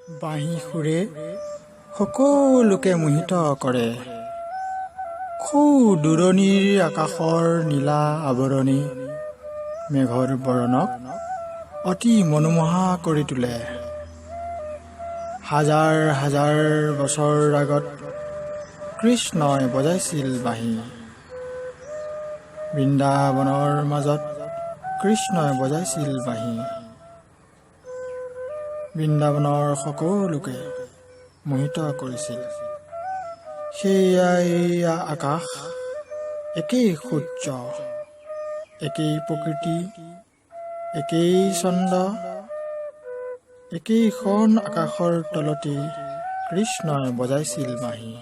বাঁহী সুৰে সকলোকে মোহিত কৰে। খৌ দূৰণিৰ আকাশৰ নীলা আৱৰণি মেঘৰ বৰণক অতি মনোমোহা কৰি তোলে। হাজাৰ হাজাৰ বছৰ আগত কৃষ্ণই বজাইছিল বাঁহী। বৃন্দাবনৰ মাজত কৃষ্ণই বজাইছিল বাঁহী। বৃন্দাবনৰ সকলোকে মোহিত কৰিছিল। সেয়া আকাশ, একেই সূৰ্য, একেই প্ৰকৃতি, একেই চন্দ্ৰ, একেইখন আকাশৰ তলতেই কৃষ্ণই বজাইছিল বাঁহী।